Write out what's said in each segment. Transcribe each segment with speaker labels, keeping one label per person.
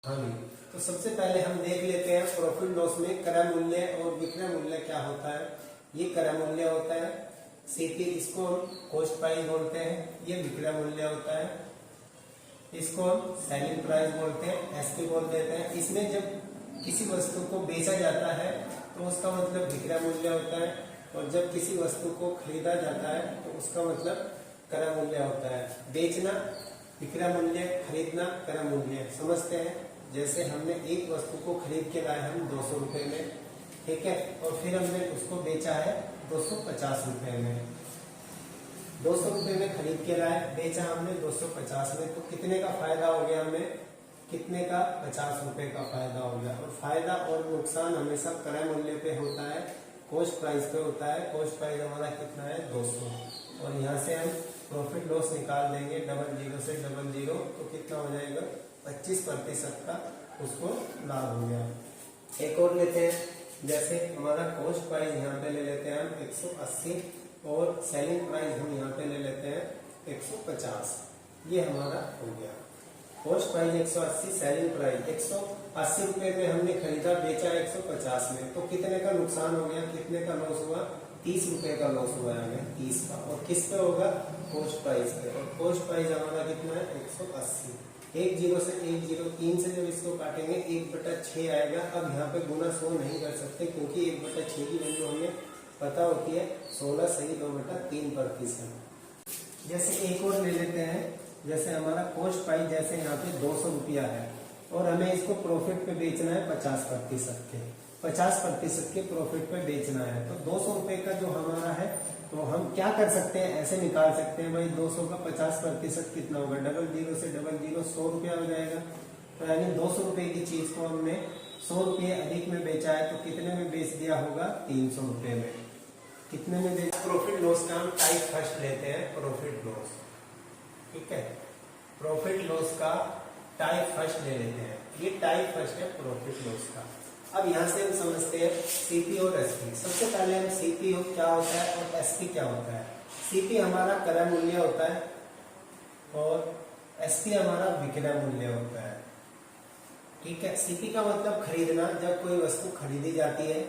Speaker 1: हाँ जी। तो सबसे पहले हम देख लेते हैं प्रॉफिट लॉस में क्रय मूल्य और विक्रय मूल्य क्या होता है। ये क्रय मूल्य होता है, सीपी, इसको हम कॉस्ट प्राइस बोलते हैं। ये विक्रय मूल्य होता है, इसको हम सेलिंग प्राइस बोलते हैं, एसपी बोल देते हैं। इसमें जब किसी वस्तु को बेचा जाता है तो उसका मतलब विक्रय मूल्य होता है, और जब किसी वस्तु को खरीदा जाता है तो उसका मतलब क्रय मूल्य होता है। बेचना विक्रय मूल्य, खरीदना क्रय मूल्य। समझते हैं, जैसे हमने एक वस्तु को खरीद के लाए हम 200 रुपए में, ठीक है, और फिर हमने उसको बेचा है 250 रुपए में। 200 रुपए में खरीद के लाए, बेचा हमने 250 में, तो कितने का फायदा हो गया हमें? कितने का? 50 रुपए का फायदा हो गया। और फायदा और नुकसान हमेशा क्रय मूल्य पे होता है, कॉस्ट प्राइस पे होता है। कॉस्ट प्राइस हमारा कितना है? 200। और यहाँ से हम प्रॉफिट लॉस निकाल देंगे, 00 से 00, तो कितना हो जाएगा? 25% का उसको लाभ हो गया। एक और लेते हैं, जैसे हमारा कॉस्ट प्राइस यहाँ पे ले लेते हैं हम 180, और सेलिंग प्राइस हम यहाँ पे ले लेते हैं 150। ये हमारा हो गया। कॉस्ट प्राइस 180, सेलिंग प्राइस 180 रुपए में हमने खरीदा, बेचा 150 में, तो कितने का नुकसान हो गया? कितने का लॉस हुआ? 30 रुपए का लॉस हुआ है हमें, 30 का। और किस पे होगा? कॉस्ट प्राइस पे। और कॉस्ट प्राइस हमारा कितना है? 180। 10 से 10, 3 से जब इसको काटेंगे 1/6 आएगा। अब यहाँ पे गुना 100 नहीं कर सकते, क्योंकि 1/6 की वैल्यू हमें पता होती है 16 सही 2/3%। जैसे एक और ले लेते हैं, जैसे हमारा कॉस्ट प्राइस जैसे यहाँ पे 200 रुपया है, और हमें इसको प्रॉफिट पे बेचना है 50% के, 50% के प्रॉफिट पे बेचना है। तो 200 रुपए का जो हमारा है, तो हम क्या कर सकते हैं? ऐसे निकाल सकते हैं भाई, 200 का 50% कितना होगा? 00 से 00, 100 रुपया हो जाएगा। तो यानी 200 रुपए की चीज को हमने 100 रुपये अधिक में बेचा है, तो कितने में बेच दिया होगा? 300 रुपए में। कितने में बेच? प्रॉफिट लॉस का हम टाइप फर्स्ट लेते हैं, प्रॉफिट लॉस, ठीक है। प्रॉफिट लॉस का टाइप फर्स्ट ले लेते हैं। ये टाइप फर्स्ट है प्रॉफिट लॉस का। अब यहाँ से हम समझते हैं सीपी और एसपी। सबसे पहले हम सीपी क्या होता है और एसपी क्या होता है। सीपी हमारा क्रय मूल्य होता है, और एसपी हमारा विक्रय मूल्य होता है, ठीक है। सीपी का मतलब खरीदना, जब कोई वस्तु खरीदी जाती है,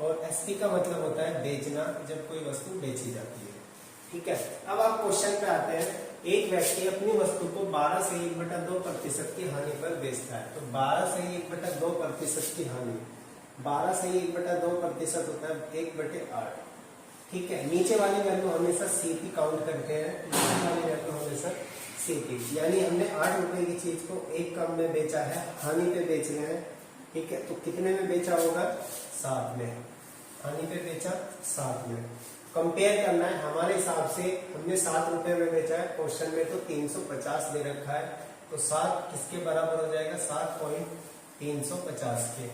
Speaker 1: और एसपी का मतलब होता है बेचना, जब कोई वस्तु बेची जाती है, ठीक है। अब आप क्वेश्चन पे आते हैं। एक व्यक्ति अपनी वस्तु को 12 से 1/2% की हानि पर बेचता है। तो 12 से 1/2% की हानि, 12 से 1/2% होता है 1/8, ठीक है। नीचे वाली वैल्यू हमेशा सीपी काउंट करते हैं, नीचे वाली वैल्यू हमेशा सीपी। यानी हमने 8 रुपए की चीज को 1 कम में बेचा है, हानि पे बेच रहे हैं, ठीक है। तो कितने में बेचा होगा? 7 में। हानि पे बेचा 7 में। कंपेयर करना है हमारे हिसाब से, हमने 7 रुपए में बेचा है, क्वेश्चन में तो 350 दे रखा है, तो 7 किसके बराबर हो जाएगा? 7.350 के।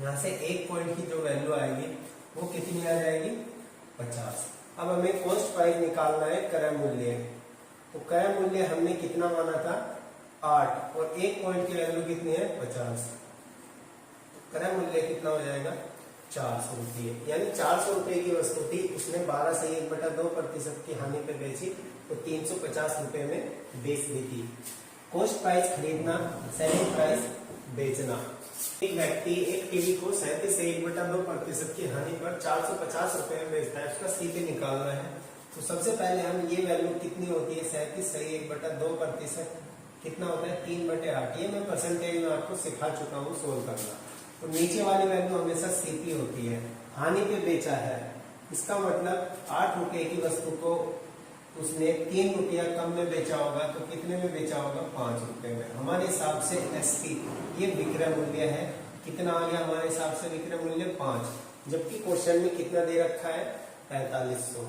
Speaker 1: यहाँ से 1 पॉइंट की जो वैल्यू आएगी वो कितनी आ जाएगी? 50। अब हमें कॉस्ट प्राइस निकालना है क्रय मूल्य। तो क्रय मूल्य हमने कितना माना था? 8, और 1 पॉइंट की वैल्यू कितनी है? 50। क्रय मूल्य कितना हो जाएगा? 400 रुपये। यानी 400 रुपए की वस्तु थी, उसने 12 से 1/2% की हानि पे बेची, तो 350 रुपए में बेच दी थी। कॉस्ट प्राइस खरीदना, सेलिंग प्राइस बेचना। एक व्यक्ति एक टीवी को 37 से 1/2% की हानि पर 450 रुपए में बेचता है, उसका सीपी निकालना है। तो सबसे पहले हम ये वैल्यू कितनी होती है? 37 से 1/2% कितना होता है? 3/8। ये मैं परसेंटेज में आपको सिखा चुका हूँ सोल्व करना। तो नीचे वाली वैल्यू हमेशा सीपी होती है। हानि पे बेचा है, इसका मतलब 8 रुपए की वस्तु को उसने 3 रुपया कम में बेचा होगा, तो कितने में बेचा होगा? 5 रुपए में। हमारे हिसाब से एसपी ये विक्रय मूल्य है। कितना आ गया हमारे हिसाब से विक्रय मूल्य? 5। जबकि क्वेश्चन में कितना दे रखा है? 4500।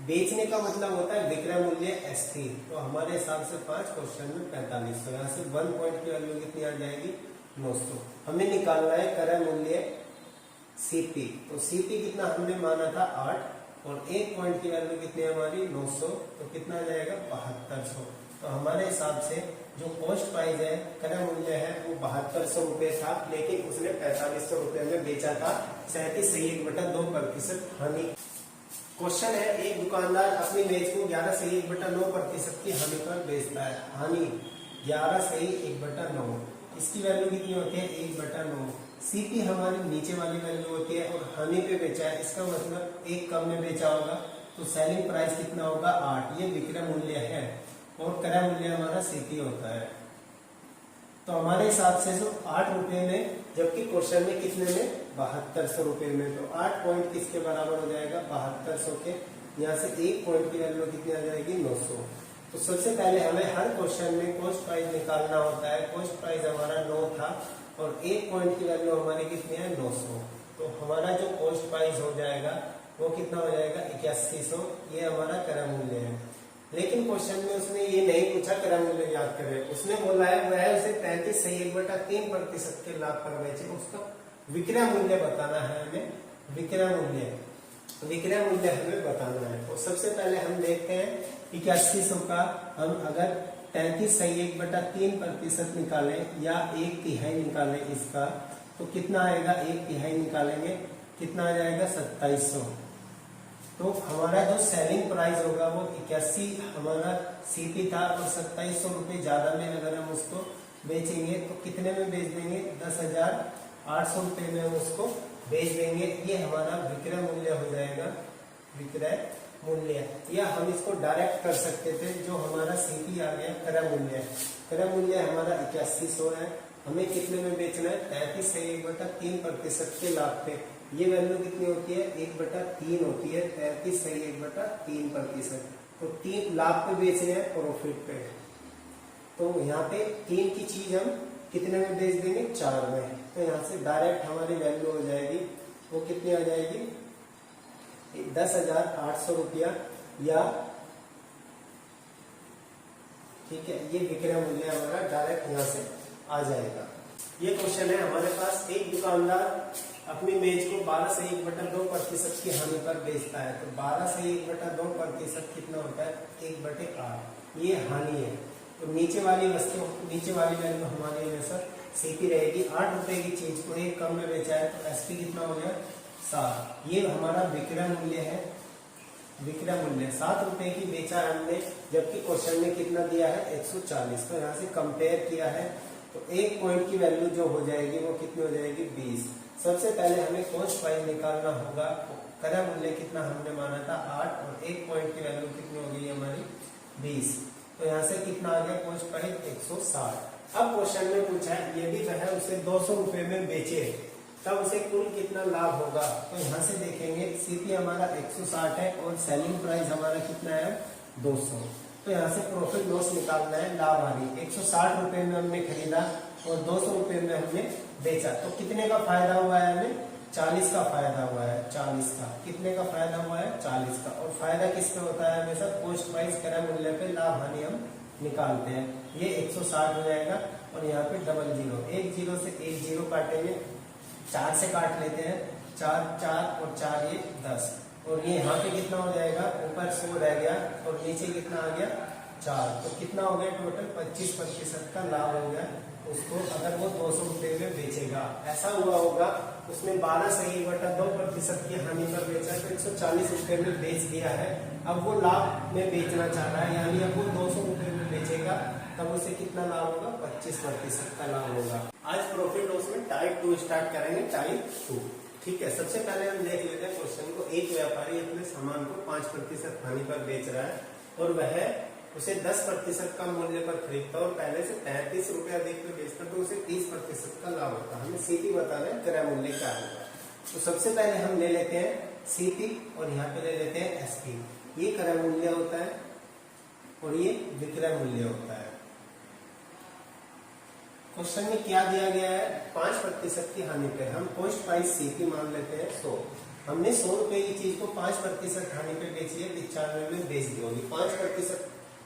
Speaker 1: बेचने का मतलब होता है विक्रय मूल्य एसपी, तो हमारे हिसाब से 5, क्वेश्चन में 4500। यहाँ से 1 पॉइंट की वैल्यू कितनी आ जाएगी? 900। हमें निकालना है क्रय मूल्य सीपी। तो सीपी कितना हमने माना था? 8, और 1 पॉइंट की वैल्यू कितनी है हमारी? 900। तो कितना आ जाएगा? 7200। तो हमारे हिसाब से जो कॉस्ट प्राइस है, क्रय मूल्य है, वो 7200 रुपए था, लेकिन उसने 4500 रुपए में बेचा था। 37 से 1/2% हानि। क्वेश्चन है, एक दुकानदार अपनी मेज को 11 से 1/9% की हानि पर बेचता है। हानि 11 सही 1/9। इसकी वैल्यू कितनी होती है 1/9। सीपी हमारी नीचे वाली वैल्यू होती है और हानि पे बेचा है, इसका मतलब एक कम में बेचा होगा तो सेलिंग प्राइस कितना होगा 8। ये विक्रय मूल्य है और क्रय मूल्य हमारा सीपी होता है। तो हमारे हिसाब से जो 8 रुपए में, जबकि क्वेश्चन में कितने में 7200 रुपए में, तो 8 पॉइंट किसके बराबर हो जाएगा 7200 के। यहाँ से 1 पॉइंट की वैल्यू कितनी आ जाएगी 900। तो सबसे पहले हमें हर क्वेश्चन में कॉस्ट प्राइस निकालना होता है। कॉस्ट प्राइस हमारा 9 था और 1 पॉइंट की वैल्यू हमारी कितनी है 900। तो हमारा जो कॉस्ट प्राइस हो जाएगा वो कितना हो जाएगा 8100। ये हमारा क्रय मूल्य है। लेकिन क्वेश्चन में उसने ये नहीं पूछा क्रय मूल्य याद करें, उसने बोला है वह उसे 33 सही 1/3% के लाभ पर बेचे। उसका विक्रय मूल्य बताना है हमें। विक्रय मूल्य हमें बताना है। तो सबसे पहले हम देखते हैं 8100 का हम अगर 33 सही 1/3% निकालें या 1/3 निकालें इसका, तो कितना आएगा 1/3 निकालेंगे कितना आ जाएगा 2700। तो हमारा जो सेलिंग प्राइस होगा वो 81 हमारा सीपी था और 2700 रुपये ज्यादा में अगर हम उसको बेचेंगे तो कितने में बेच देंगे 10,800 रुपये में हम उसको बेच देंगे। ये हमारा विक्रय मूल्य हो जाएगा। विक्रय मूल्य, या हम इसको डायरेक्ट कर सकते थे, जो हमारा सीपी आ गया क्रय मूल्य। क्रय मूल्य हमारा 8100 है। हमें कितने में बेचना है 33 से 1/3% के लाभ पे। ये वैल्यू कितनी होती है 1/3 होती है। 33 से 1/3%। तो 3 लाभ पे बेच रहे हैं प्रॉफिट पे। तो यहाँ पे 3 की चीज हम कितने में बेच देंगे 4 में। तो यहाँ से डायरेक्ट हमारी वैल्यू हो जाएगी वो कितनी आ जाएगी 10,800 रुपया, या ठीक है ये विक्रय मूल्य हमारा डायरेक्ट यहाँ से आ जाएगा। ये क्वेश्चन है हमारे पास। एक दुकानदार अपनी मेज को 12 से 1/2% की हानि पर बेचता है। तो 12 से 1/2% कितना होता है 1/8। ये हानि है। तो नीचे वाली वैल्यू हमारी हमेशा सीपी रहेगी। 8 रुपए की चीज को एक कम में बेचा है तो एसपी कितना हो गया 7। ये हमारा विक्रय मूल्य है। विक्रय मूल्य 7 रुपए की बेचा है हमने, जबकि क्वेश्चन में कितना दिया है 140। तो यहाँ से कंपेयर किया है तो 1 पॉइंट की वैल्यू जो हो जाएगी वो कितनी हो जाएगी 20। सबसे पहले हमें कॉस्ट प्राइस निकालना होगा। क्रय मूल्य कितना हमने माना था 8 और 1 पॉइंट की वैल्यू कितनी हो गई हमारी 20। तो यहाँ से कितना आ गया कॉस्ट प्राइस 160। अब क्वेश्चन में पूछा है यदि वह उसे 200 रुपए में बेचे तब उसे कुल कितना लाभ होगा। तो यहाँ से देखेंगे सीपी हमारा 160 है और सेलिंग प्राइस हमारा कितना है 200। तो यहाँ से प्रॉफिट लॉस निकालना है, लाभ हानि। 160 रुपए में हमने खरीदा और 200 रुपए में हमने बेचा, तो कितने का फायदा हुआ है हमें 40 का फायदा हुआ है। 40 का कितने का फायदा हुआ है 40 का। और फायदा किसका होता है हमेशा कॉस्ट प्राइस क्रय मूल्य पे लाभ हानि हम निकालते हैं। ये 160 हो जाएगा और यहाँ पे डबल जीरो, एक जीरो से एक जीरो काटेंगे, 4 से काट लेते हैं, 4 4 और 4 ये 10। और ये यहाँ पे कितना हो जाएगा ऊपर 100 रह गया और नीचे कितना आ गया 4। तो कितना हो गया टोटल 25% का लाभ हो गया उसको, अगर वो 200 रुपए में बेचेगा। ऐसा हुआ होगा उसने 12 से 1/2% की हानि पर बेचा तो 140 रुपए में बेच दिया है। अब वो लाभ में बेचना चाह रहा है, यानी अब वो 200 रुपए में बेचेगा, तब उसे कितना लाभ होगा 25% का लाभ होगा। आज प्रॉफिट लॉस में टाइप 2 स्टार्ट करेंगे, टाइप 2। ठीक है, सबसे पहले हम देख लेते हैं क्वेश्चन को। एक व्यापारी अपने सामान को 5% हानि पर बेच रहा है और वह उसे 10% कम मूल्य पर खरीदता और पहले से 33 रुपए अधिक पे बेचता तो उसे 30% का लाभ होता। हमें सीपी बताना है क्रय मूल्य क्या होगा। तो सबसे पहले हम ले लेते हैं सीपी और यहाँ पे ले लेते हैं एसपी। ये क्रय मूल्य होता है और ये विक्रय मूल्य होता है। क्वेश्चन में क्या दिया गया है 5% की हानि पे हम कॉस्ट प्राइस सीपी मान लेते हैं 100। हमने 100 रुपए की चीज को 5% हानि पे बेची है, 95 में बेच दी होगी। 5%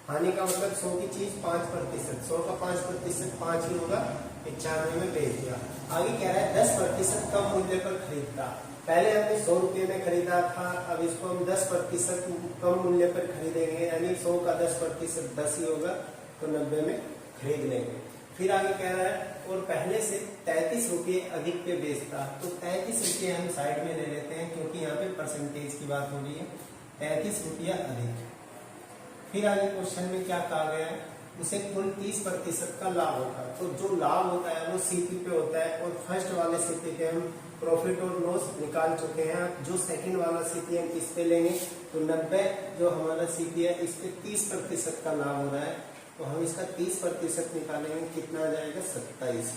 Speaker 1: हानि का मतलब 100 की चीज 5%, 100 का 5% 5 ही होगा, 95 में बेच दिया। आगे कह रहा है 10% कम मूल्य पर खरीदता। पहले हमने 100 रुपये में खरीदा था, अब इसको हम 10% कम मूल्य पर खरीदेंगे, यानी 100 का 10% 10 ही होगा, तो 90 में खरीद लेंगे। फिर आगे कह रहा है और पहले से 33 रुपये अधिक पे बेचता, तो 33 रुपये हम साइड में ले लेते हैं क्योंकि यहाँ पे परसेंटेज की बात हो रही है। 33 रुपया अधिक। फिर आगे क्वेश्चन में क्या कहा गया है उसे कुल 30% का लाभ होता है। तो जो लाभ होता है वो सीपी पे होता है और फर्स्ट वाले सीपी पे हम प्रॉफिट और लॉस निकाल चुके हैं। जो सेकंड वाला सीपी हम किस पे लेंगे, तो 90 जो हमारा सीपी है इस पे 30% का लाभ हो रहा है, तो हम इसका 30% निकालेंगे, कितना आ जाएगा 27।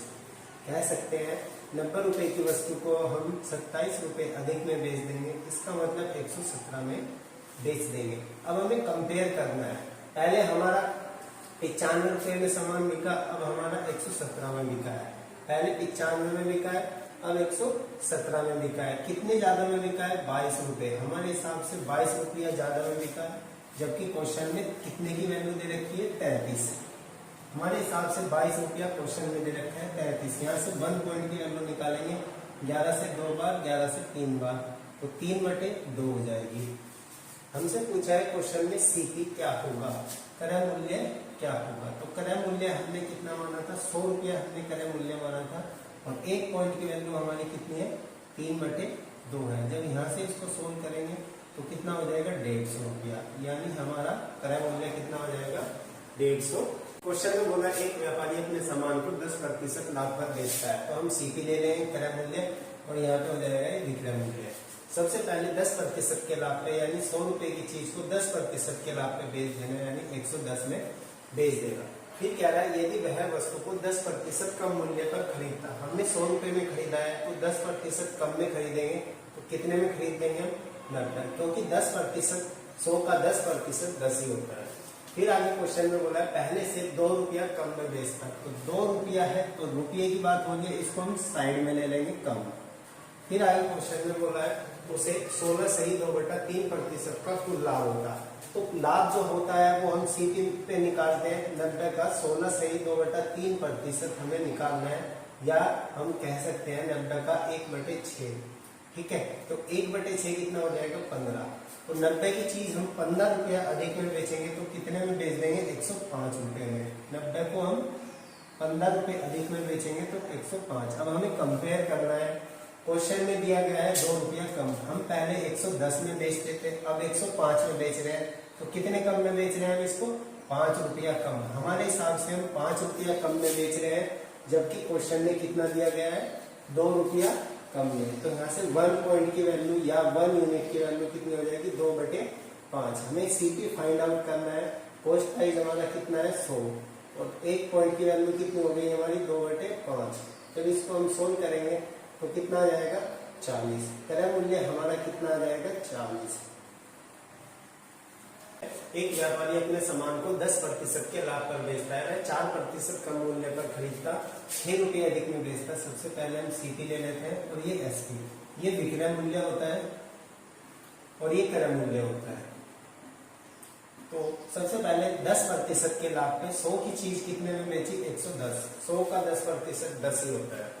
Speaker 1: कह सकते हैं 90 रुपए की वस्तु को हम 27 रुपए अधिक में बेच देंगे, इसका मतलब 117 में बेच देंगे। अब हमें कंपेयर करना है, पहले हमारा 95 रुपए में सामान बिका, अब हमारा 117 में बिका है। पहले 95 में बिका है, अब 117 में बिका है। कितने ज्यादा में बिका है, 22 रुपए। हमारे हिसाब से 22 रुपया ज्यादा में बिका है, जबकि क्वेश्चन में कितने की वैल्यू दे रखी है, 33। हमारे हिसाब से 22 रुपया क्वेश्चन में दे रखा है 33। यहाँ से 1 पॉइंट की वैल्यू निकालेंगे, 11 से 2 बार, 11 से 3 बार, तो 3/2 हो जाएगी। हमसे पूछा है क्वेश्चन में सीपी क्या होगा, क्रय मूल्य क्या होगा। तो क्रय मूल्य हमने कितना माना था, 100 रुपया हमने क्रय मूल्य माना था, और 1 पॉइंट की वैल्यू हमारी कितनी है, 3/2 है। जब यहाँ से इसको सोल्व करेंगे तो कितना हो जाएगा, 150 रुपया, यानी हमारा क्रय मूल्य कितना हो जाएगा, 150। क्वेश्चन में बोला एक व्यापारी अपने सामान को 10% लाभ पर बेचता है, तो हम सीपी ले लेंगे क्रय मूल्य, और यहाँ पे हो जाएगा विक्रय मूल्य। सबसे पहले 10% के लाभ पे, यानी 100 रुपए की चीज को 10% के लाभ पे बेच देना, यानी 110 में बेच देगा। फिर क्या रहा है, यदि वह वस्तु को 10% कम मूल्य पर खरीदता, हमने 100 रुपए में खरीदा है, तो 10% कम में खरीदेंगे, तो कितने में खरीद देंगे हम, 90, क्योंकि 10%, 100 का 10% 10 ही होता है। फिर आगे क्वेश्चन में बोला है पहले से 2 रुपया कम में बेचता, तो 2 रुपया है, तो रुपये की बात होगी, इसको हम साइड में ले लेंगे कम। फिर आगे क्वेश्चन में बोला है उसे 16 सही 2/3% का कुल लाभ होता है। तो लाभ जो होता है वो हम सीपी पे निकालते हैं, 90 का 16 सही 2/3% हमें निकालना है, या हम कह सकते हैं 90 का 1/6। ठीक है, तो 1/6 कितना हो जाएगा, 15। तो 90 की चीज हम 15 रुपया अधिक में बेचेंगे, तो कितने में बेच देंगे, 105 रुपए में। 90 को हम 15 रुपए अधिक में बेचेंगे तो 105। अब हमें कंपेयर करना है, क्वेश्चन में दिया गया है 2 रुपया कम, हम पहले 110 में बेचते थे, अब 105 में बेच रहे हैं, तो कितने कम में बेच रहे हैं हम इसको, 5 रुपया कम। हमारे हिसाब से हम 5 रुपया कम में बेच रहे हैं, जबकि क्वेश्चन में कितना दिया गया है, 2 रुपया कम में। तो यहाँ से 1 पॉइंट की वैल्यू या 1 यूनिट की वैल्यू कितनी हो जाएगी, 2/5। हमें सीपी फाइंड आउट करना है, कॉस्ट प्राइस हमारा कितना है, 100, और 1 पॉइंट की वैल्यू कितनी हो गई हमारी, 2/5। जब इसको हम सोल्व करेंगे तो कितना आ जाएगा, 40। क्रय मूल्य हमारा कितना आ जाएगा, 40। एक व्यापारी अपने सामान को 10% के लाभ पर बेचता है, 4% कम मूल्य पर खरीदता, 6 रुपये अधिक में बेचता। सबसे पहले हम सीपी ले लेते हैं, और ये एसपी, ये विक्रय मूल्य होता है, और ये क्रय मूल्य होता है। तो सबसे पहले 10% के लाभ पे 100 की चीज कितने में बेची, 110। 100 का 10% 10 ही होता है।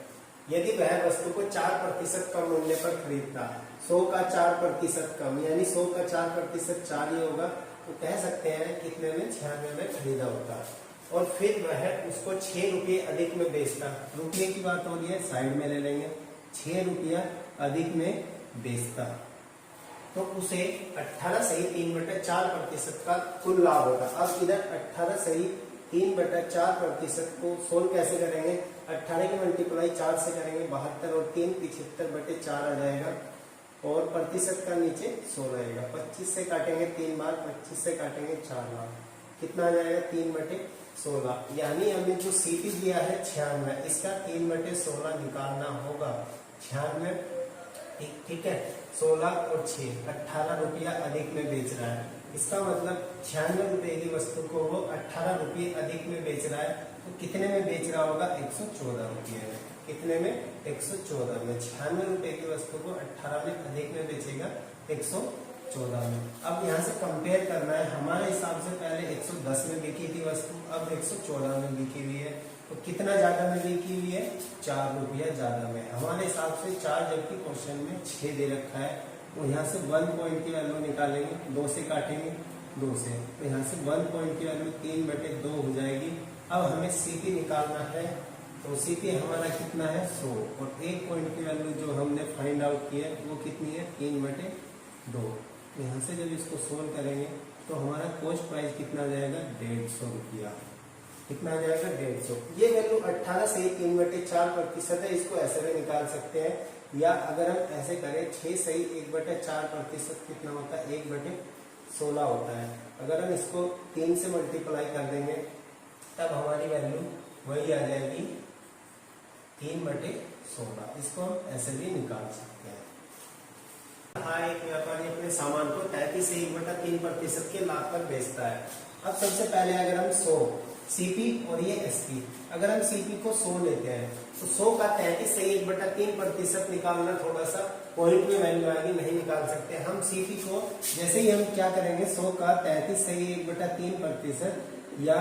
Speaker 1: यदि वह वस्तु को 4% कम मूल्य पर खरीदता, 100 का 4% कम, यानी 100 का 4% 4 ही होगा, तो कह सकते हैं कितने में, 96 में खरीदा होता। और फिर वह उसको 6 रुपये अधिक में बेचता, रुपये की बात हो रही है, साइड में ले लेंगे, 6 रुपया अधिक में बेचता, तो उसे 18 सही 3/4% का कुल लाभ होगा। अब इधर 18 सही 3/4% को सोल्व कैसे करेंगे, 18 की मल्टीप्लाई 4 से करेंगे, 72, और 3 75/4 आ जाएगा, और प्रतिशत का नीचे 16 आएगा। 25 से काटेंगे 3 बार, 25 से काटेंगे 4 बार, कितना आ जाएगा, 3/16। यानी हमें जो सीपी दिया है 96, इसका 3/16 निकालना होगा। 96, ठीक है, 16 और 6, 18 रुपया अधिक में बेच रहा है। इसका मतलब 96 रुपए की वस्तु को वो 18 रुपये अधिक में बेच रहा है, तो कितने में बेच रहा होगा, 114 रुपये में। कितने में, 114 में। 96 रुपए की वस्तु को 18 में अधिक में बेचेगा, 114 में। अब यहाँ से कंपेयर करना है, हमारे हिसाब से पहले 110 में बिकी थी वस्तु, अब 114 में बिकी हुई है, तो कितना ज्यादा में बिकी हुई है, 4 रुपया ज्यादा में। हमारे हिसाब से 4, जबकि क्वेश्चन में 6 दे रखा है, तो यहाँ से 1 पॉइंट की वैल्यू निकालेंगे, 2 से काटेंगे, 2 से, तो यहाँ से 1 पॉइंट की वैल्यू 3/2 हो जाएगी। अब हमें सीपी निकालना है, तो सीपी हमारा कितना है, 100, और 1 पॉइंट की वैल्यू जो हमने फाइंड आउट की है वो कितनी है, 3/2। यहाँ से जब इसको सोल्व करेंगे तो हमारा कॉस्ट प्राइस कितना आ जाएगा, 150 रुपया। कितना आ जाएगा 150। ये वैल्यू 18 सही 3/4% है, इसको ऐसे भी निकाल सकते हैं, या अगर हम ऐसे करें 6 सही 1/4% कितना होता है 1/16 होता है। अगर हम इसको 3 से मल्टीप्लाई कर देंगे तब हमारी वैल्यू वही आ जाएगी 3/16। इसको हम ऐसे भी निकाल सकते हैं। हाँ, एक व्यापारी अपने सामान को 33 से 1/3% के लाभ पर बेचता है। अब सबसे पहले अगर हम 100 सीपी और ये एसपी, अगर हम सीपी को 100 लेते हैं तो 100 का 33 से 1/3% निकालना थोड़ा सा पॉइंट में वैल्यू आएगी, नहीं निकाल सकते हम सीपी को। जैसे ही हम क्या करेंगे 100 का 33 से 1/3% या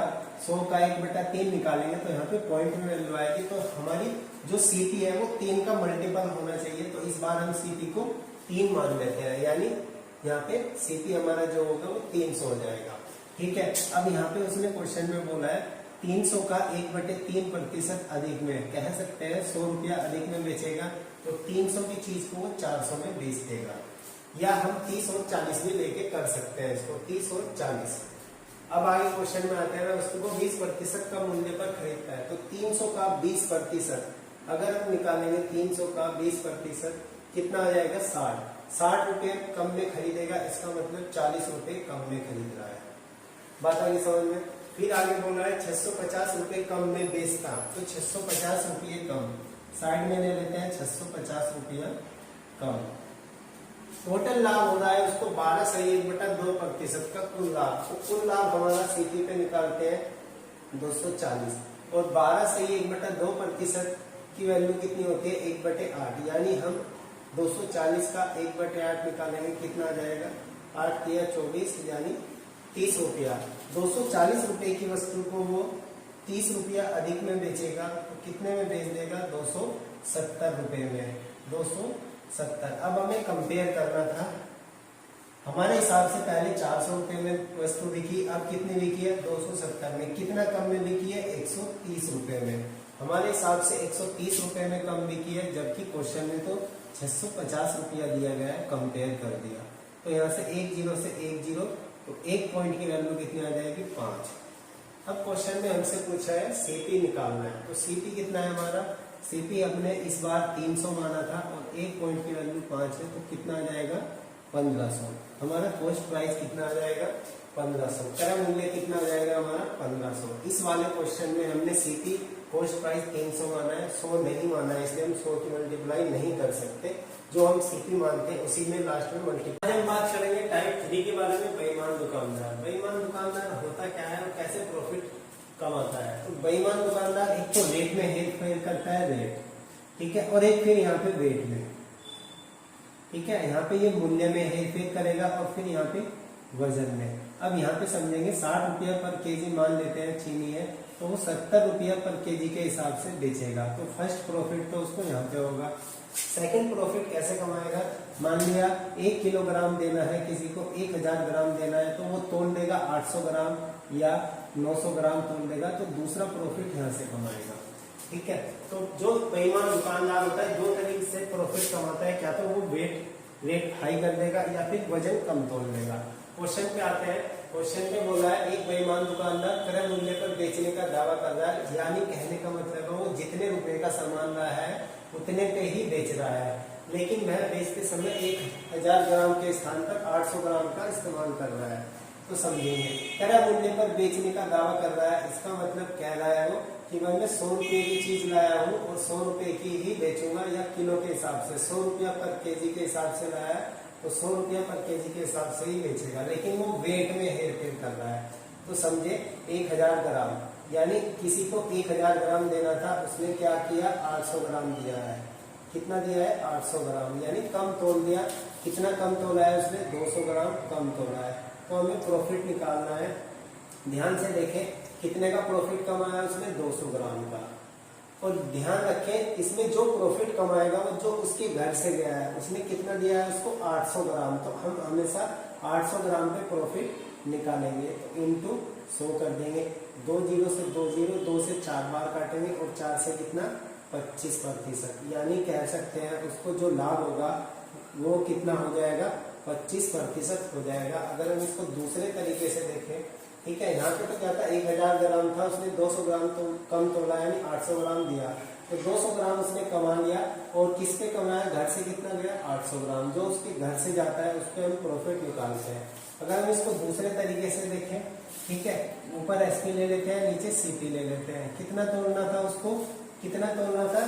Speaker 1: 100 का 1/3 निकालेंगे तो यहाँ पे पॉइंट में वैल्यू आएगी। तो हमारी जो सीपी है वो 3 का मल्टीपल होना चाहिए, तो इस बार हम सीपी को 3 मान लेते हैं, यानी यहाँ पे सीपी हमारा जो होगा वो 300 हो जाएगा। ठीक है, अब यहाँ पे उसने क्वेश्चन में बोला है 300 का 1/3% अधिक में, कह सकते हैं 100 रुपया अधिक में बेचेगा, तो 300 की चीज को वो 400 में बेच देगा। या हम 30 और 40 भी लेके कर सकते हैं इसको, 30 और 40। अब आगे क्वेश्चन में आते हैं, वस्तु को 20% का मूल्य पर खरीदता है, तो 300 का 20% अगर हम निकालेंगे 300 का 20% कितना आ जाएगा 60 रुपए कम में खरीदेगा, इसका मतलब 40 रुपए कम में खरीद रहा है। बात आगे समझ में। फिर आगे बोल रहा है 650 रुपए कम में बेचता, तो 650 रुपये कम साइड में ले लेते हैं, 650 रुपया कम। टोटल लाभ हो रहा है उसको 12 से 1/2% का कुल लाभ, तो कुल लाभ हमारा सीपी पे निकालते हैं 240, और 12 से 1/2% की वैल्यू कितनी होती है 1/8, यानी हम 240 का 1/8 निकालेंगे, कितना आ जाएगा 8 या 24 यानी 30 रुपया। 240 रुपए की वस्तु को वो 30 रुपया अधिक में बेचेगा, तो कितने में बेच देगा 270 रुपए में, 270। अब हमें कंपेयर करना था, हमारे हिसाब से पहले 400 रुपए में वस्तु बिकी, अब कितनी बिकी है 270 में। कितना कम में बिकी है 130 रुपए में, हमारे हिसाब से 130 रुपए में कम बिकी है, जबकि क्वेश्चन में तो 650 रुपया दिया गया है, कंपेयर कर दिया। तो यहाँ से 1 0 से 1 0, तो 1 पॉइंट की वैल्यू कितनी आ जाएगी 5। अब क्वेश्चन में हमसे पूछा है सीपी निकालना है, तो सीपी कितना है हमारा, सीपी हमने इस बार 300 माना था और 1 पॉइंट की वैल्यू 5 है, तो कितना आ जाएगा 1500। हमारा कॉस्ट प्राइस कितना आ जाएगा 1500, क्रय मूल्य कितना आ जाएगा हमारा 1500। इस वाले क्वेश्चन में हमने सीपी कॉस्ट प्राइस 300 माना है, 100 नहीं माना है, इसलिए हम 100 की मल्टीप्लाई नहीं कर सकते। जो हम सीपी मानते हैं उसी में लास्ट में मल्टीप्लाई। आज हम बात करेंगे टाइप 3 के बारे में, बेईमान दुकानदार। बेईमान दुकानदार होता क्या है और कैसे प्रॉफिट कमाता है। तो बेईमान दुकानदार एक तो रेट में हेरफेर करता है, रेट, ठीक है, और एक फिर यहाँ पे वेट में, ठीक है, यहाँ पे ये मूल्य में हेरफेर करेगा और फिर यहाँ पे वजन में। अब यहाँ पे समझेंगे 60 रुपया पर केजी मान लेते हैं चीनी है, तो वो 70 रुपया पर केजी के हिसाब से बेचेगा, तो फर्स्ट प्रॉफिट तो उसको यहाँ पे होगा। सेकंड प्रॉफिट कैसे कमाएगा, मान लिया 1 किलोग्राम देना है किसी को, 1000 ग्राम देना है, तो वो तोल देगा 800 ग्राम या 900 ग्राम तोल देगा, तो दूसरा प्रॉफिट यहाँ से कमाएगा। ठीक है, तो जो बेईमान दुकानदार होता है 2 तरीके से प्रॉफिट कमाता है, क्या तो वो रेट हाई कर देगा या फिर वजन कम तोल देगा। क्वेश्चन पे आते हैं, क्वेश्चन पे बोला है एक बेईमान दुकानदार क्रय मूल्य पर बेचने का दावा कर रहा है, यानी कहने का मतलब है वो जितने रुपए का सामान रहा है उतने पे ही बेच रहा है, लेकिन वह बेचते समय 1000 ग्राम के स्थान पर 800 ग्राम का इस्तेमाल कर रहा है। तो समझेंगे क्रय मूल्य पर बेचने का दावा कर रहा है, इसका मतलब कह रहा है वो कि मैं 100 रुपए की चीज लाया हूँ और 100 रुपए की ही बेचूंगा, या किलो के हिसाब से 100 रुपया पर केजी के हिसाब से लाया है तो 100 रुपया पर केजी के हिसाब से ही बेचेगा, लेकिन वो वेट में हेरफेर कर रहा है। तो समझे 1000 ग्राम, यानी किसी को 1000 ग्राम देना था, उसने क्या किया 800 ग्राम दिया है। कितना दिया है 800 ग्राम, यानी कम तोल दिया। कितना कम तोला है उसने 200 ग्राम कम तोला है। तो हमें प्रॉफिट निकालना है, ध्यान से देखें कितने का प्रॉफिट कमाया उसने 200 ग्राम का। और ध्यान रखें इसमें जो प्रॉफिट कमाएगा वो जो उसके घर से गया है, उसने कितना दिया है उसको 800 ग्राम, तो हम हमेशा 800 ग्राम पे प्रॉफिट निकालेंगे, तो इंटू 100 कर देंगे। 2 0 से 2 0, 2 से 4 बार काटेंगे और 4 से कितना 25%, यानी कह सकते हैं उसको जो लाभ होगा वो कितना हो जाएगा 25% हो जाएगा। अगर हम इसको दूसरे तरीके से देखें ठीक है, यहाँ पे तो क्या था 1000 ग्राम था, उसने 200 ग्राम तो कम तोला यानी 800 ग्राम दिया, तो 200 ग्राम उसने कमा लिया। और किस पे कमाया, घर से कितना गया 800 ग्राम, जो उसके घर से जाता है उस पर हम प्रॉफिट निकालते हैं। अगर हम इसको दूसरे तरीके से देखें, ठीक है, ऊपर एसपी ले लेते हैं, नीचे सीपी ले लेते हैं। कितना तोलना था उसको, कितना तोलना था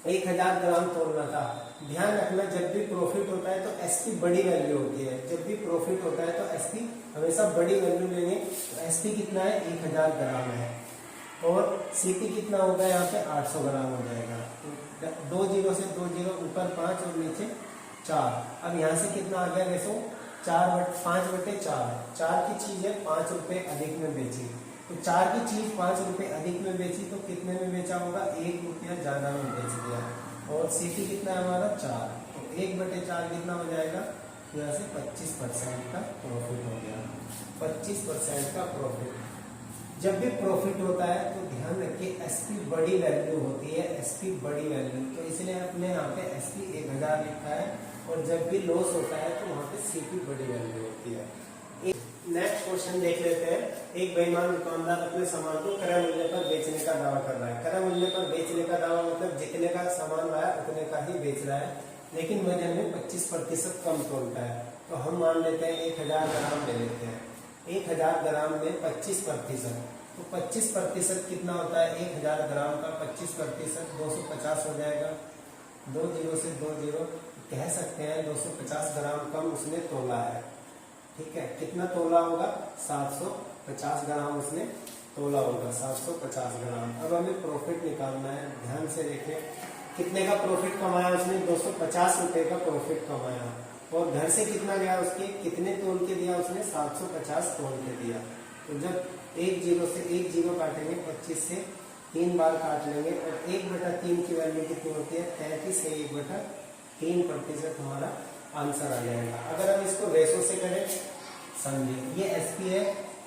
Speaker 1: 1000 ग्राम तोलना था। ध्यान रखना जब भी प्रॉफिट होता है तो एसपी बड़ी वैल्यू होती है, जब भी प्रॉफिट होता है तो एसपी हमेशा बड़ी वैल्यू लेंगे। तो एसपी कितना है 1000 ग्राम है, और सीपी कितना होगा यहाँ पे 800 ग्राम हो जाएगा। तो 2 जीरो से 2 जीरो, ऊपर 5 और नीचे 4। अब यहाँ से कितना आ गया देखो 5/4, 4 की चीज है 5 रुपए अधिक में बेची, तो 4 की चीज 5 रुपए अधिक में बेची तो कितने में बेचा होगा, 1 रुपया ज्यादा में बेच दिया। और सीपी कितना है हमारा 4, तो 1/4 कितना हो जाएगा, यहाँ से 25% का प्रॉफिट हो गया, 25% का प्रॉफिट। जब भी प्रॉफिट होता है तो ध्यान रखिए एसपी बड़ी वैल्यू होती है, एसपी बड़ी वैल्यू, तो इसलिए आपने यहाँ पे एसपी 1000 लिखा है। और जब भी लॉस होता है तो वहाँ पे सीपी बड़ी वैल्यू होती है। नेक्स्ट क्वेश्चन देख लेते हैं। एक बेईमान दुकानदार अपने सामान को क्रय मूल्य पर बेचने का दावा कर रहा है। क्रय मूल्य पर बेचने का दावा मतलब जितने का सामान लाया उतने का ही बेच रहा है, लेकिन वजन में 25% कम तोलता है। तो हम मान लेते हैं 1000 ग्राम ले लेते हैं। 1000 ग्राम में 25%, तो 25% कितना होता है 1000 ग्राम का 25%, 250 हो जाएगा। 2 जीरो से 2 जीरो, कह सकते हैं 250 ग्राम कम उसने तोला है। ठीक है, कितना तोला होगा 750 ग्राम उसने तोला होगा, 750 ग्राम। अब हमें प्रॉफिट निकालना है, ध्यान से देखिए कितने का प्रॉफिट कमाया उसने, 250 रुपए का प्रॉफिट कमाया। और घर से कितना गया उसके, कितने तोल के दिया उसने, 750 तोल के दिया। तो जब 1 जीरो से 1 जीरो काटेंगे, 25 से 3 बार काट लेंगे, और 1/3 की वैल्यू कितनी होती है 33 है, 1/3% हमारा आंसर आ जाएगा। अगर हम इसको रेशो से करें, समझिए ये एसपी है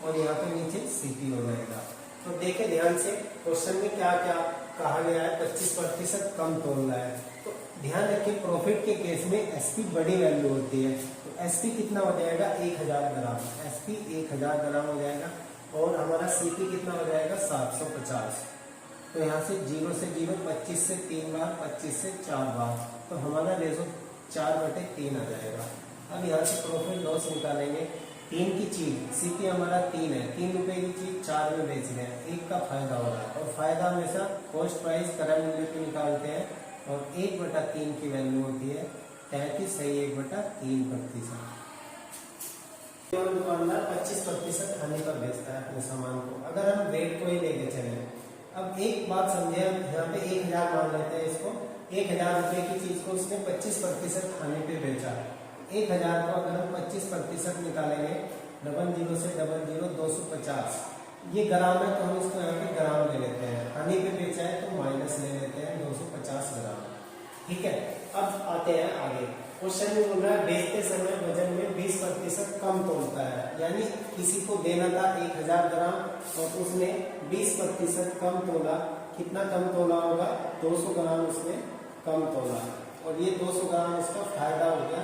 Speaker 1: और यहाँ पे नीचे सीपी हो जाएगा। तो देखें ध्यान से क्वेश्चन में क्या क्या कहा गया है, 25% कम तोलना है। तो ध्यान रखिए प्रॉफिट के केस में एसपी बड़ी वैल्यू होती है। तो एसपी कितना हो जाएगा 1000 ग्राम, एसपी 1000 ग्राम हो जाएगा। और हमारा सीपी कितना हो जाएगा 750। तो यहाँ से 0 से 0, 25 से 3 बार, 25 से 4 बार, तो हमारा रेशो 4/3 आ जाएगा। अब यहाँ से प्रॉफिट लॉस निकालेंगे। 3 की चीज सीपी हमारा 3 है, 3 रुपए की चीज 4 में बेच रहे हैं, 1 का फायदा हो रहा है। और फायदा हमेशा कॉस्ट प्राइस क्रय मूल्य पे निकालते हैं, और 1/3 की वैल्यू होती है 33 है, 1/3%। दुकानदार 25% हानि पर बेचता है अपने सामान को। अगर हम रेट को ही लेके चले, अब एक बात समझे, हम यहाँ पे 1000 मान लेते हैं इसको, 1000 रुपए की चीज को उसने 25% खाने पे बेचा। 1000 को अगर हम 25% निकालेंगे, 00 से 00, 250, ये ग्राम है तो हम इसको यहाँ पे ग्राम ले लेते हैं। हानि पे बेचा है तो माइनस ले लेते हैं 250 ग्राम। ठीक है, अब आते हैं आगे। क्वेश्चन में बोल रहा है बेचते समय वजन में 20% कम तोलता है, यानी किसी को देना था 1000 ग्राम और उसने 20% कम तोला। कितना कम तोला होगा, 200 ग्राम उसने कम तोला, और ये 200 ग्राम उसका फायदा हो गया।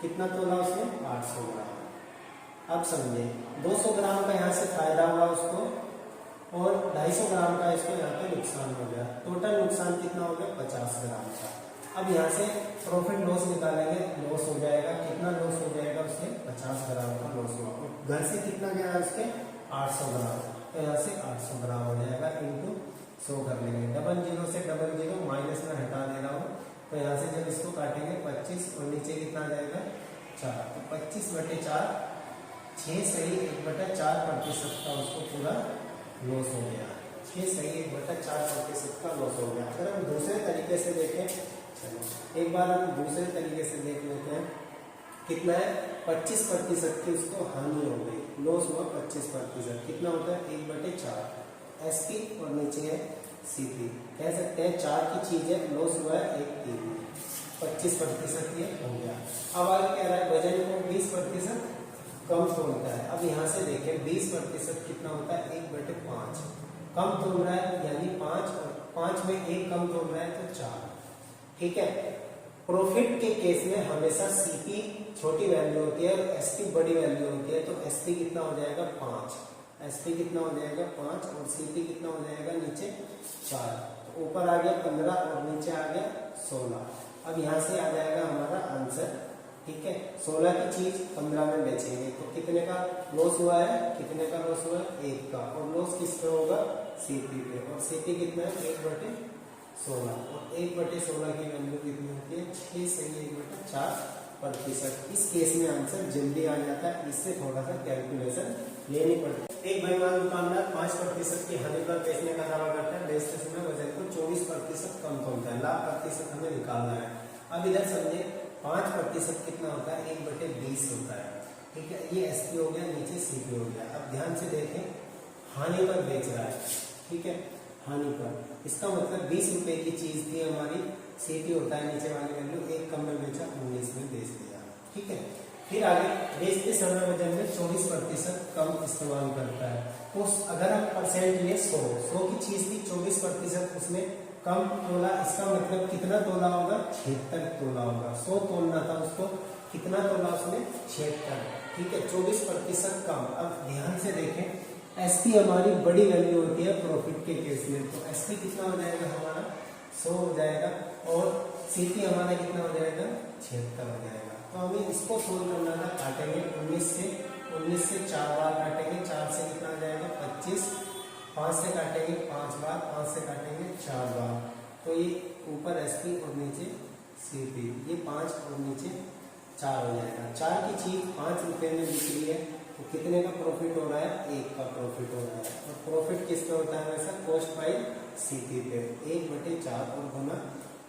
Speaker 1: कितना तोला उसने 800 ग्राम। अब समझे 200 ग्राम का यहाँ से फायदा हुआ उसको, और 250 ग्राम का इसको यहाँ पे नुकसान हो गया। टोटल नुकसान कितना हो गया 50 ग्राम का। अब यहाँ से प्रॉफिट लॉस निकालेंगे, लॉस हो जाएगा। कितना लॉस हो जाएगा उसके 50 ग्राम का लॉस हुआ। घर से कितना गया उसके 800 ग्राम, तो यहाँ से 800 ग्राम हो जाएगा, इंटू 100 कर लेंगे। 00 से 00 माइनस में हटा दे रहा हूँ, तो यहाँ से जब इसको काटेंगे 25 और नीचे कितना आ जाएगा 4, तो 25/4, 6 सही 1/4% का उसको पूरा लॉस हो गया। 6 सही 1/4% का लॉस हो गया। अगर हम दूसरे तरीके से देखें, चलो एक बार हम दूसरे तरीके से देख लेते हैं। कितना है 25% की उसको हानि हो गई, लॉस हुआ 25%। कितना होता है 1/4 एसपी और नीचे है सीपी। कह सकते हैं 4 की चीज है, लॉस हुआ है 1 टीवी, 25% ये हो गया। अब आगे कह रहा है वजन को 20% कम तोलता है। अब यहाँ से देखें 20% कितना होता है 1/5 कम तोल रहा है, यानी 5 और 5 में 1 कम तोल रहा है तो 4। ठीक है, प्रॉफिट के केस में हमेशा सीपी छोटी वैल्यू होती है और एसपी बड़ी वैल्यू होती है। तो एसपी कितना हो जाएगा 5, एसपी कितना हो जाएगा 5 और सीपी कितना हो जाएगा नीचे 4। तो ऊपर आ गया 15 और नीचे आ गया 16। अब यहाँ से आ जाएगा हमारा आंसर, ठीक है। 16 की चीज 15 में बेचेंगे तो कितने का लॉस हुआ है, कितने का लॉस हुआ है 1 का। और लॉस किस पे होगा, सीपी पे। और सीपी कितना है 1/16 और 1/16 की वैल्यू कितनी होती है 6 से 1/4%। इस केस में आंसर जल्दी आ जाता है, इससे थोड़ा सा कैलकुलेशन लेनी पड़ती है। एक बेईमान दुकानदार 5% की हानि पर बेचने का दावा करता है, बेचते समय वजन को 24% कम तोलता है, लाभ प्रतिशत हमें निकालना है। अब इधर समझे 5% कितना होता है 1/20 होता है, ठीक है। ये एसपी हो गया, नीचे सीपी हो गया। अब ध्यान से देखें, हानि पर बेच रहा है, ठीक है, हानि पर। इसका मतलब 20 रुपए की चीज थी हमारी, सीपी होता है नीचे वाली वैल्यू, 1 कम में बेचा 19 में बेच दिया, ठीक है। फिर आगे बेचते समय वजन में 24% कम इस्तेमाल करता है। तो अगर हम परसेंट लिए 100 की चीज थी, 24% उसमें कम तोला, इसका मतलब कितना तोला होगा 76 तोला होगा। 100 तोलना था उसको, कितना तोला उसने 76, ठीक है, 24% कम। अब ध्यान से देखें, एसपी हमारी बड़ी वैल्यू होती है प्रॉफिट के केस में, तो एसपी कितना हो जाएगा हमारा 100 हो जाएगा और सीपी हमारा कितना हो जाएगा 76 हो जाएगा। तो हमें इसको सोल्व करना था, काटेंगे 19 से 4 बार काटेंगे, 4 से कितना हो जाएगा 25, 5 से काटेंगे 5 बार, 5 से काटेंगे 4 बार। तो ये ऊपर एसपी और नीचे सीपी, ये 5 और नीचे 4 हो जाएगा। 4 की चीज 5 रुपए में बिक रही है, तो कितने का प्रॉफिट हो रहा है 1 का प्रॉफिट हो रहा है। और प्रॉफिट किस पे होता है वैसा, कॉस्ट बाई सीपी पे, 1/4 और गुना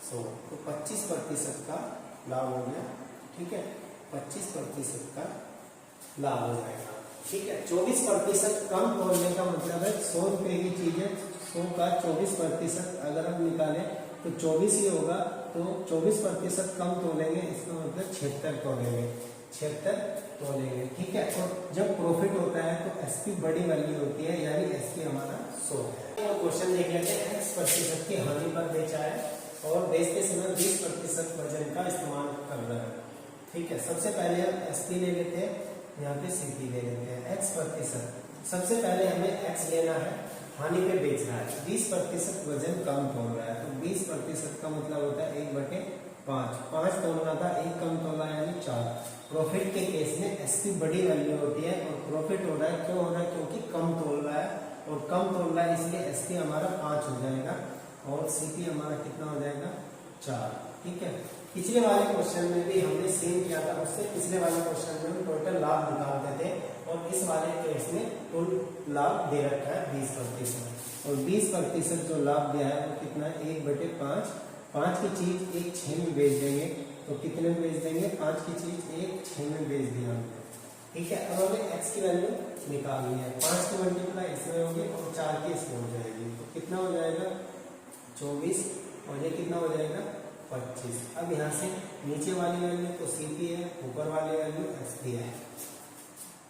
Speaker 1: 100, तो 25% का लाभ हो गया, ठीक है, 25% का लाभ हो जाएगा, ठीक है। 24% कम तोलने का मतलब है 100 रुपए की चीज है, 100 का 24% अगर हम निकालें तो 24 ही होगा, तो 24% कम तोलेंगे, इसका मतलब 76 तोलेंगे, 76 तोलेंगे, ठीक है। और जब प्रॉफिट होता है तो एसपी बड़ी वैल्यू होती है, यानी एसपी हमारा 100 है। और क्वेश्चन देख लेते हैं, x% की हानि पर बेचा है और बेचते समय 20% वजन का इस्तेमाल कर रहा है, ठीक है। सबसे पहले हम एसपी ले लेते हैं, यहाँ पे सीपी ले लेते हैं। x%, सबसे पहले हमें x लेना है, हानि पे बेच रहा है, 20% वजन कम तोल रहा है, तो 20% का मतलब होता है 1/5, 5 तोलना था, 1 कम तोला यानी 4। प्रॉफिट के केस में एसपी बड़ी वैल्यू होती है और प्रॉफिट हो रहा है, क्यों हो रहा है, क्योंकि कम तोल रहा है और कम तोल रहा है, इसलिए एसपी हमारा 5 हो जाएगा और सीपी हमारा कितना हो जाएगा 4, ठीक है। पिछले वाले क्वेश्चन में भी हमने सेम किया था, उससे पिछले वाले क्वेश्चन में हम टोटल लाभ निकालते थे और इस वाले केस में कुल लाभ दे रखा है 20%, और 20% जो लाभ दिया है वो कितना है 1/5। 5 की चीज 1 6 में बेच देंगे, तो कितने में बेच देंगे, 5 की चीज 1 6 में बेच दिया हमने, ठीक है। अब हमें x की वैल्यू निकालनी है, 5 की मल्टीप्लाई इसमें होगी और 4 की इसमें हो जाएगी, तो कितना हो जाएगा 24 और ये कितना हो जाएगा 25। अब यहाँ से नीचे वाली वैल्यू तो सीपी है, ऊपर वाली वैल्यू एसपी है।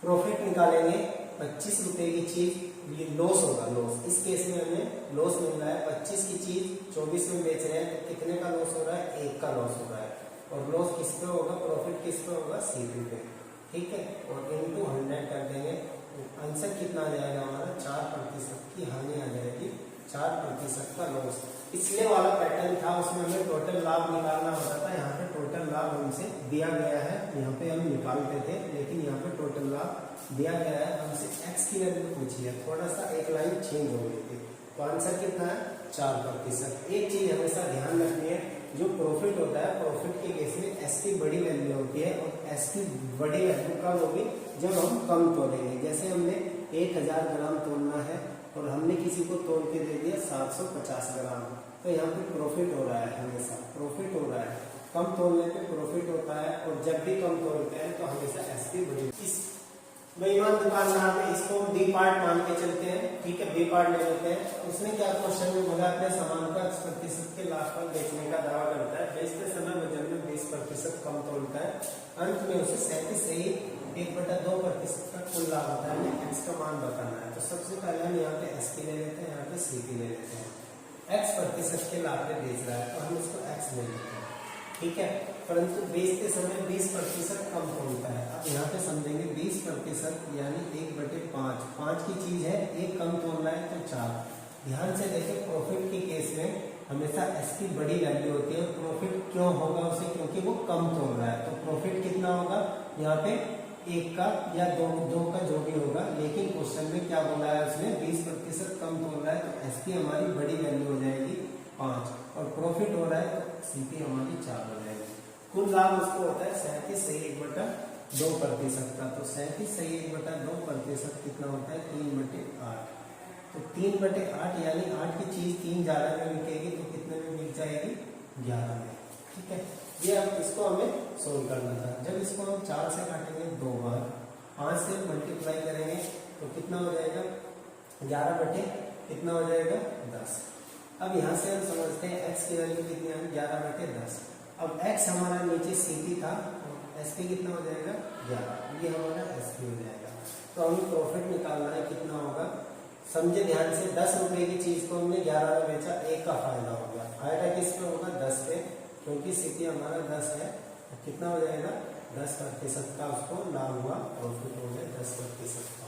Speaker 1: प्रॉफिट निकालेंगे, 25 रुपए की चीज, ये लॉस होगा, लॉस, इस केस में हमें लॉस मिल रहा है। 25 की चीज 24 में बेच रहे हैं, तो कितने का लॉस हो रहा है 1 का लॉस हो रहा है, और लॉस किस पे होगा, प्रॉफिट किस पे होगा सीपी पे, ठीक है। और इनटू 100 कर देंगे, आंसर कितना आ जाएगा हमारा 4% की हानि आ जाएगी, 4% का लॉस। पिछले वाला पैटर्न था, उसमें हमें टोटल लाभ निकालना होता था, यहाँ पे टोटल लाभ हमसे दिया गया है, यहाँ पे हम निकालते थे, लेकिन यहाँ पे टोटल लाभ दिया गया है, हमसे x की वैल्यू पूछी है, थोड़ा सा एक लाइन चेंज हो गई थी, तो आंसर कितना है 4%। एक चीज हमेशा ध्यान रखनी है, जो प्रॉफिट होता है, प्रॉफिट के केस में एसपी बड़ी वैल्यू होती है, और एसपी बड़ी वैल्यू कब होगी, जब हम कम तोलेंगे। जैसे हमने 1000 ग्राम तोलना है और हमने किसी को तोल के दे दिया 750 ग्राम, तो यहाँ पे प्रॉफिट हो रहा है, हमेशा प्रॉफिट हो रहा है, कम तोलने पे प्रॉफिट होता है, और जब भी कम तोलते हैं तो हमेशा एसपी बड़ी। इस बेईमान दुकानदार में इसको डी पार्ट मान के चलते हैं, ठीक है, बी पार्ट ले लेते हैं। उसने क्या क्वेश्चन में बोला, अपने सामान का 10% के लाभ पर बेचने का दावा करता है, बेचते समय वजन में 20% कम तोलता है, अंत में उसे 37 से 1/2% का कुल लाभ होता है, हमें x का मान बताना है। तो सबसे पहले हम यहाँ पे एसपी ले लेते हैं, यहाँ पे सीपी ले लेते हैं। x% के लाभ पे बेच रहा है, तो हम इसको x ले लेते हैं, ठीक है, परंतु बेचते समय 20% कम तोलता है। अब यहाँ पे समझेंगे 20% यानी 1/5, 5 की चीज है, एक कम तोलना है तो 4। ध्यान से देखें, प्रॉफिट के केस में हमेशा एस की बड़ी वैल्यू होती है। प्रॉफिट क्यों होगा उसे? क्योंकि वो कम तोल रहा है। तो प्रॉफिट कितना होगा यहाँ पे? 1 का या 2 का जो भी होगा, लेकिन क्वेश्चन में क्या बोला है उसने? 20% कम तोल रहा है, तो एस की हमारी बड़ी वैल्यू हो जाएगी 5 और प्रॉफिट हो रहा है तो सीपी हमारी 4 हो जाएगी। कुल लाभ उसको होता है 37.2% का। तो 37.2% कितना होता है? 3/8। तो 3/8 यानी 8 की चीज 3 ज्यादा में बिकेगी तो कितने में बिक जाएगी? 11 में। ठीक है, ये अब इसको हमें सोल्व करना था। जब इसको हम 4 से काटेंगे 2 बार, 5 से मल्टीप्लाई करेंगे तो कितना हो जाएगा? 11 बटे कितना हो जाएगा? 10। अब यहाँ से हम समझते हैं x की वैल्यू कितनी है? 11/10। अब x हमारा नीचे सीपी था, एस पी कितना हो जाएगा? 11। ये हमारा एस पी हो जाएगा। तो हमें प्रॉफिट निकालना है, कितना होगा? समझे ध्यान से, 10 रुपए की चीज को हमने 11 में बेचा, 1 का फायदा हो गया। फायदा किस पे होगा? 10 पे, क्योंकि सीपी हमारा 10 है। तो कितना हो जाएगा? 10% का उसको लाभ हुआ, प्रॉफिट हो गया 10% का।